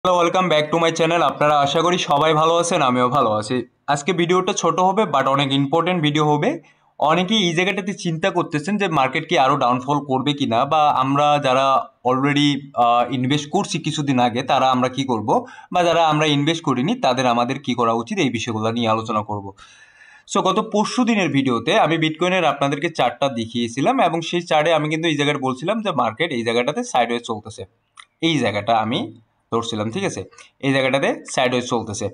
Hello, welcome back to my channel. আপনারা আশা করি সবাই ভালো আছেন, আমিও ভালো আছি। আজকে ভিডিওটা ছোট হবে বাট অনেক ইম্পর্টেন্ট ভিডিও হবে। অনেকেই এই জায়গাটাতে চিন্তা করতেছেন যে মার্কেট কি আরও ডাউনফল করবে কিনা, বা আমরা যারা অলরেডি ইনভেস্ট করছি কিছুদিন আগে তারা আমরা কি করব, বা যারা আমরা ইনভেস্ট করিনি তাদের আমাদের কি করা উচিত, এই বিষয়গুলো নিয়ে আলোচনা করব। সো গত পরশু দিনের ভিডিওতে আমি বিটকয়েনের আপনাদেরকে চার্টটা দেখিয়েছিলাম, এবং সেই চার্টে আমি কিন্তু এই জায়গায় বলছিলাম যে মার্কেট এই জায়গাটাতে সাইডওয়ে চলতেছে। এই জায়গাটা আমি ধরছিলাম, ঠিক আছে। এই জায়গাটাতে সাইডওয়েজ চলতেছে,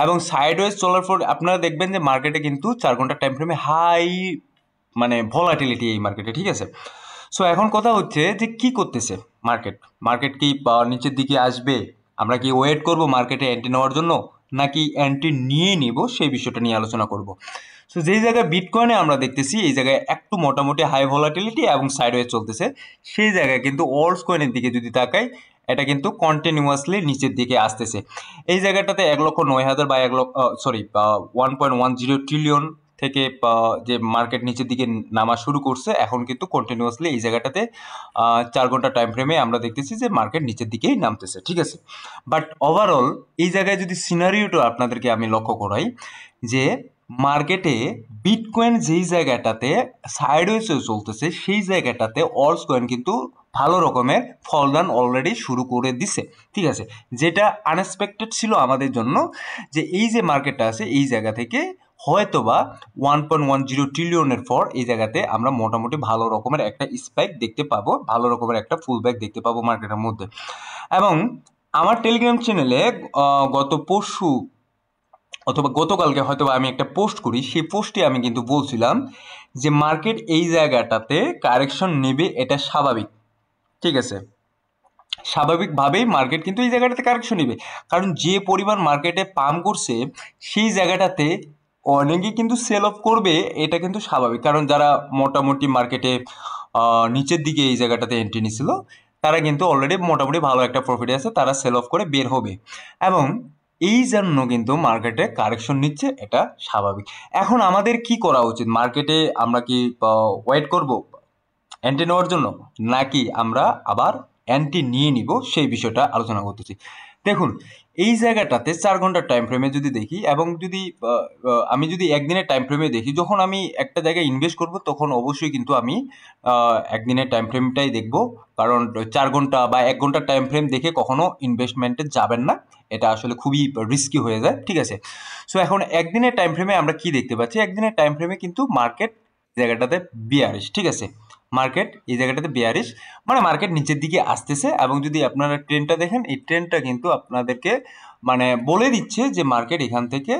এবং সাইডওয়েজ চলার পর আপনারা দেখবেন যে মার্কেটে কিন্তু 4 ঘন্টা টাইম ফ্রেমে হাই মানে ভলাটিলিটি এই মার্কেটে, ঠিক আছে। সো এখন কথা হচ্ছে যে কি করতেছে মার্কেট। মার্কেট কি নিচের দিকে আসবে, আমরা কি ওয়েট করব মার্কেটে এন্ট্রি নেওয়ার জন্য, নাকি এন্ট্রি নিয়ে নিব, সেই বিষয়টা নিয়ে আলোচনা করব। সো যেই জায়গায় বিটকয়েনে আমরা দেখতেছি এই জায়গায় একটু মোটামুটি হাই ভলাটিলিটি এবং সাইডওয়েজ চলতেছে, সেই জায়গায় কিন্তু অলস কয়েনের দিকে যদি তাকাই, এটা কিন্তু কন্টিনিউয়াসলি নিচের দিকে আসতেছে। এই জায়গাটাতে 1,09,000 বা 1.10 ট্রিলিয়ন থেকে যে মার্কেট নিচের দিকে নামা শুরু করছে, এখন কিন্তু কন্টিনিউয়াসলি এই জায়গাটাতে 4 ঘন্টা টাইম ফ্রেমে আমরা দেখতেছি যে মার্কেট নিচের দিকেই নামতেছে, ঠিক আছে। বাট ওভারঅল এই জায়গায় যদি সিনারিওটা আপনাদেরকে আমি লক্ষ্য করাই, যে মার্কেটে বিটকয়েন যেই জায়গাটাতে সাইডওয়েজে চলতেছে, সেই জায়গাটাতে অলস কয়েন কিন্তু ভালো রকমের ফলদান অলরেডি শুরু করে দিছে, ঠিক আছে। যেটা আনএক্সপেক্টেড ছিল আমাদের জন্য, যে এই যে মার্কেটটা আছে এই জায়গা থেকে হয়তোবা 1.10 ট্রিলিয়নের পর এই জায়গাতে আমরা মোটামুটি ভালো রকমের একটা স্পাইক দেখতে পাবো, ভালো রকমের একটা ফুল ব্যাক দেখতে পাবো মার্কেটের মধ্যে। এবং আমার টেলিগ্রাম চ্যানেলে গত পরশু অথবা গতকালকে হয়তো আমি একটা পোস্ট করি, সেই পোস্টে আমি কিন্তু বলছিলাম যে মার্কেট এই জায়গাটাতে কারেকশন নেবে, এটা স্বাভাবিক, ঠিক আছে। স্বাভাবিকভাবেই মার্কেট কিন্তু এই জায়গাটাতে কারেকশন নেবে, কারণ যে পরিমাণ মার্কেটে পাম্প করছে সেই জায়গাটাতে অনেকেই কিন্তু সেল অফ করবে, এটা কিন্তু স্বাভাবিক। কারণ যারা মোটামুটি মার্কেটে নিচের দিকে এই জায়গাটাতে এন্ট্রি নিছিল, তারা কিন্তু অলরেডি মোটামুটি ভালো একটা প্রফিটে আছে, তারা সেল অফ করে বের হবে। এবং এই জন্য কিন্তু মার্কেটে কারেকশন নিচ্ছে, এটা স্বাভাবিক। এখন আমাদের কি করা উচিত, মার্কেটে আমরা কি ওয়েট করব অ্যান্টি নেওয়ার জন্য, নাকি আমরা আবার অ্যান্টি নিয়ে নিব, সেই বিষয়টা আলোচনা করতেছি। দেখুন, এই জায়গাটাতে 4 ঘন্টার টাইম ফ্রেমে যদি দেখি, এবং যদি আমি যদি একদিনের টাইম ফ্রেমে দেখি, যখন আমি একটা জায়গায় ইনভেস্ট করব তখন অবশ্যই কিন্তু আমি একদিনের টাইম ফ্রেমটাই দেখব। কারণ 4 ঘন্টা বা 1 ঘন্টার টাইম ফ্রেম দেখে কখনো ইনভেস্টমেন্টে যাবেন না, এটা আসলে খুবই রিস্কি হয়ে যায়, ঠিক আছে। সো এখন একদিনের টাইম ফ্রেমে আমরা কি দেখতে পাচ্ছি, একদিনের টাইম ফ্রেমে কিন্তু মার্কেট জায়গাটাতে বিয়ারিশ, ঠিক আছে। মার্কেট এই জায়গাটাতে বিয়ারিশ, মানে মার্কেট নিচের দিকে আসতেছে। এবং যদি আপনারা ট্রেন্ডটা দেখেন, এই ট্রেন্ডটা কিন্তু আপনাদেরকে মানে বলে দিচ্ছে যে মার্কেট এখান থেকে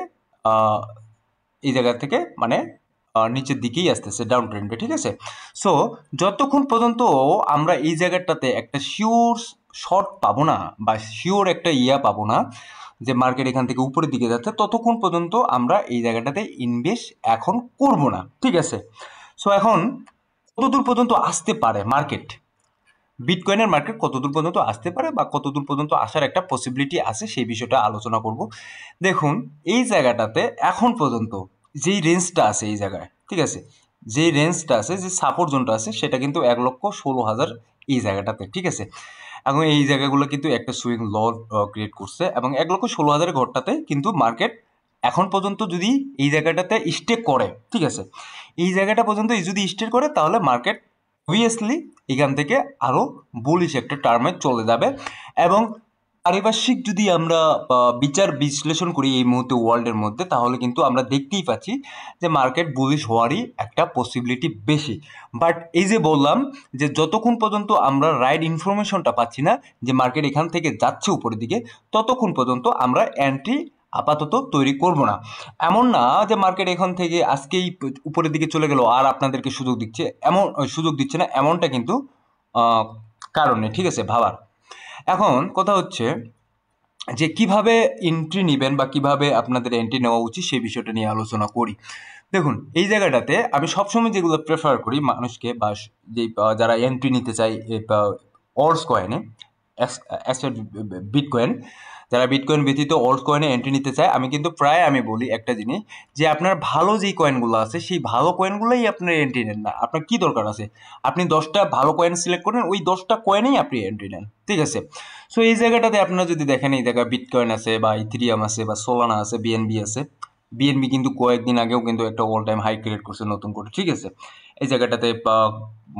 আহ, এই জায়গা থেকে মানে নিচের দিকেই আসতেছে ডাউন ট্রেন্ডে, ঠিক আছে। সো যতক্ষণ পর্যন্ত আমরা এই জায়গাটাতে একটা শিওর শর্ট পাবো না, বা শিওর একটা পাবো না যে মার্কেট এখান থেকে উপরের দিকে যাচ্ছে, ততক্ষণ পর্যন্ত আমরা এই জায়গাটাতে ইনভেস্ট এখন করব না, ঠিক আছে। সো এখন কতদূর পর্যন্ত আসতে পারে মার্কেট, বিটকয়েনের মার্কেট কতদূর পর্যন্ত আসতে পারে বা কতদূর পর্যন্ত আসার একটা পসিবিলিটি আছে, সেই বিষয়টা আলোচনা করব। দেখুন, এই জায়গাটাতে এখন পর্যন্ত যেই রেঞ্জটা আছে এই জায়গায়, ঠিক আছে, যেই রেঞ্জটা আছে, যে সাপোর্ট জোনটা আছে, সেটা কিন্তু 1,16,000 এই জায়গাটাতে, ঠিক আছে। এবং এই জায়গাগুলো কিন্তু একটা সুইং ল ক্রিয়েট করছে, এবং 1,16,000 ঘরটাতে কিন্তু মার্কেট এখন পর্যন্ত যদি এই জায়গাটাতে স্টে করে, ঠিক আছে, এই জায়গাটা পর্যন্ত যদি স্টে করে, তাহলে মার্কেট অবভিয়াসলি এখান থেকে আরও বুলিশ একটা টার্মে চলে যাবে। এবং পারিপার্শ্বিক যদি আমরা বিচার বিশ্লেষণ করি এই মুহূর্তে ওয়ার্ল্ডের মধ্যে, তাহলে কিন্তু আমরা দেখতেই পাচ্ছি যে মার্কেট বুলিশ হওয়ারই একটা পসিবিলিটি বেশি। বাট এই যে বললাম, যে যতক্ষণ পর্যন্ত আমরা রাইট ইনফরমেশনটা পাচ্ছি না যে মার্কেট এখান থেকে যাচ্ছে উপরের দিকে, ততক্ষণ পর্যন্ত আমরা এন্ট্রি আপাতত তৈরি করব না। এমন না যে মার্কেট এখান থেকে আজকেই উপরের দিকে চলে গেল আর আপনাদেরকে সুযোগ দিচ্ছে, এমন সুযোগ দিচ্ছে না, এমনটা কিন্তু কারণ নেই, ঠিক আছে, ভাবার। এখন কথা হচ্ছে যে কিভাবে এন্ট্রি নেবেন বা কিভাবে আপনাদের এন্ট্রি নেওয়া উচিত, সেই বিষয়টা নিয়ে আলোচনা করি। দেখুন, এই জায়গাটাতে আমি সবসময় যেগুলো প্রেফার করি মানুষকে, বা যে যারা এন্ট্রি নিতে চায় অলস কয়েনে, বিটকয়েন, যারা বিটকয়েন ব্যতীত অল্ট কয়েনে এন্ট্রি নিতে চায়, আমি কিন্তু প্রায় আমি বলি একটা জিনিস, যে আপনার ভালো যেই কয়েনগুলো আছে সেই ভালো কয়েনগুলোই আপনার এন্ট্রি নেন না। আপনার কি দরকার আছে, আপনি 10টা ভালো কয়েন সিলেক্ট করেন, ওই 10টা কয়েনেই আপনি এন্ট্রি নেন, ঠিক আছে। সো এই জায়গাটাতে আপনারা যদি দেখেন, এই জায়গায় বিটকয়েন আছে বা ইথেরিয়াম আছে বা সোলানা আছে, বিএনবি আছে। বিএনবি কিন্তু কয়েকদিন আগেও কিন্তু একটা অল টাইম হাই ক্রিয়েট করছে নতুন করে, ঠিক আছে। এই জায়গাটাতে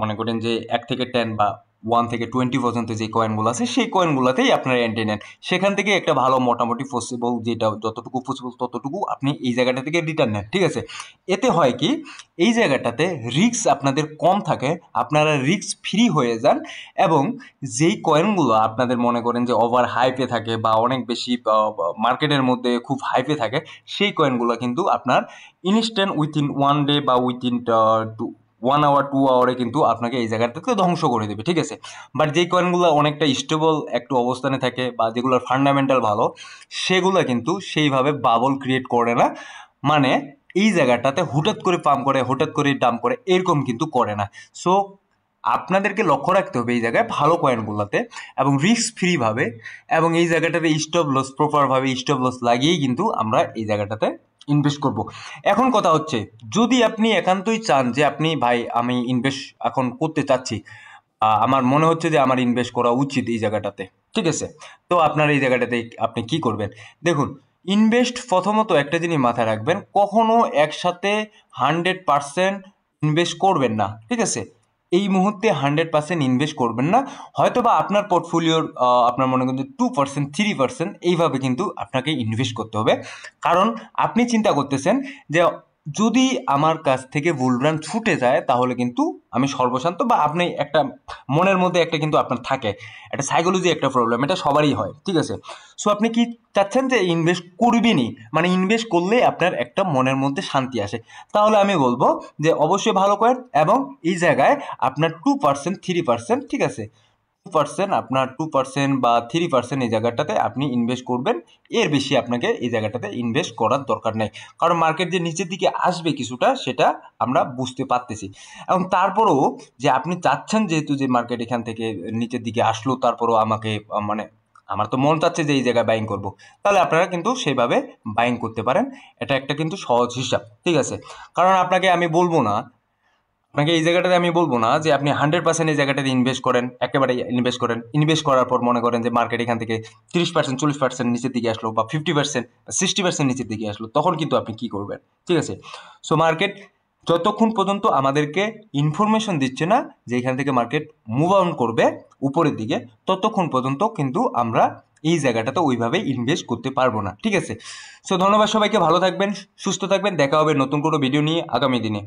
মনে করেন যে 1 থেকে 10 বা 1 থেকে 20 পর্যন্ত যে কয়েনগুলো আছে সেই কয়েনগুলোতেই আপনারা এন্ট্রি নেন। সেখান থেকে একটা ভালো মোটামুটি পসিবল, যেটা যতটুকু পসিবল ততটুকু আপনি এই জায়গাটা থেকে রিটার্ন নেন, ঠিক আছে। এতে হয় কি, এই জায়গাটাতে রিস্ক আপনাদের কম থাকে, আপনারা রিস্ক ফ্রি হয়ে যান। এবং যেই কয়েনগুলো আপনাদের মনে করেন যে ওভার হাইপে থাকে বা অনেক বেশি মার্কেটের মধ্যে খুব হাইপে থাকে, সেই কয়েনগুলো কিন্তু আপনার ইনস্ট্যান্ট উইথিন 1 ডে বা উইথিন 1 আওয়ার 2 আওয়ারে কিন্তু আপনাকে এই জায়গাটাতে ধ্বংস করে দেবে, ঠিক আছে। বাট যেই কয়েনগুলো অনেকটা স্টেবল একটু অবস্থানে থাকে বা যেগুলোর ফান্ডামেন্টাল ভালো, সেগুলো কিন্তু সেইভাবে বাবল ক্রিয়েট করে না। মানে এই জায়গাটাতে হুঠাৎ করে পাম্প করে, হুঠাৎ করে ডাম্প করে, এরকম কিন্তু করে না। সো আপনাদেরকে লক্ষ্য রাখতে হবে এই জায়গায় ভালো কয়েনগুলোতে, এবং রিস্ক ফ্রি ভাবে, এবং এই জায়গাটাতে স্টপ লস প্রপারভাবে স্টপ লস লাগিয়েই কিন্তু আমরা এই জায়গাটাতে ইনভেস্ট করব। এখন কথা হচ্ছে, যদি আপনি একান্তই চান যে আপনি ভাই আমি ইনভেস্ট এখন করতে চাচ্ছি, আমার মনে হচ্ছে যে আমার ইনভেস্ট করা উচিত এই জায়গাটাতে, ঠিক আছে, তো আপনার এই জায়গাটাতে আপনি কি করবেন? দেখুন, ইনভেস্ট প্রথমত একটা জিনিস মাথায় রাখবেন, কখনো একসাথে 100% ইনভেস্ট করবেন না, ঠিক আছে। এই মুহূর্তে 100% ইনভেস্ট করবেন না। হয়তো বা আপনার পোর্টফোলিওর আপনার মনে করেন যে 2% 3% এইভাবে কিন্তু আপনাকে ইনভেস্ট করতে হবে। কারণ আপনি চিন্তা করতেছেন যে যদি আমার কাছ থেকে বুলরান ছুটে যায় তাহলে কিন্তু আমি সর্বশান্ত, বা আপনি একটা মনের মধ্যে একটা কিন্তু আপনার থাকে একটা সাইকোলজি, একটা প্রবলেম, এটা সবারই হয়, ঠিক আছে। সো আপনি কি চাচ্ছেন যে ইনভেস্ট করবেনই, মানে ইনভেস্ট করলে আপনার একটা মনের মধ্যে শান্তি আসে, তাহলে আমি বলবো যে অবশ্যই ভালো করেন। এবং এই জায়গায় আপনার 2% 3%, ঠিক আছে, 2% আপনার 2% বা 3% এই জায়গাটাতে আপনি ইনভেস্ট করবেন। এর বেশি আপনাকে এই জায়গাটাতে ইনভেস্ট করার দরকার নেই, কারণ মার্কেট যে নিচের দিকে আসবে কিছুটা সেটা আমরা বুঝতে পারতেছি। এবং তারপরেও যে আপনি চাচ্ছেন যেহেতু যে মার্কেট এখান থেকে নিচের দিকে আসলো, তারপরেও আমাকে মানে আমার তো মন চাচ্ছে যে এই জায়গায় বাইং করব, তাহলে আপনারা কিন্তু সেইভাবে বাইং করতে পারেন। এটা একটা কিন্তু সহজ হিসাব, ঠিক আছে। কারণ আপনাকে এই জায়গাটাতে আমি বলবো না যে আপনি 100% এই জায়গাটাতে ইনভেস্ট করেন, একেবারে ইনভেস্ট করেন। ইনভেস্ট করার পর মনে করেন যে মার্কেট এখান থেকে 30% 40% নিচের দিকে আসলো, বা 50% 60% নিচের দিকে আসলো, তখন কিন্তু আপনি কি করবেন, ঠিক আছে। সো মার্কেট যতক্ষণ পর্যন্ত আমাদেরকে ইনফরমেশন দিচ্ছে না যে এখান থেকে মার্কেট মুভ অন করবে উপরের দিকে, ততক্ষণ পর্যন্ত কিন্তু আমরা এই জায়গাটাতে ওইভাবে ইনভেস্ট করতে পারবো না, ঠিক আছে। সো ধন্যবাদ সবাইকে, ভালো থাকবেন, সুস্থ থাকবেন, দেখা হবে নতুন কোনো ভিডিও নিয়ে আগামী দিনে।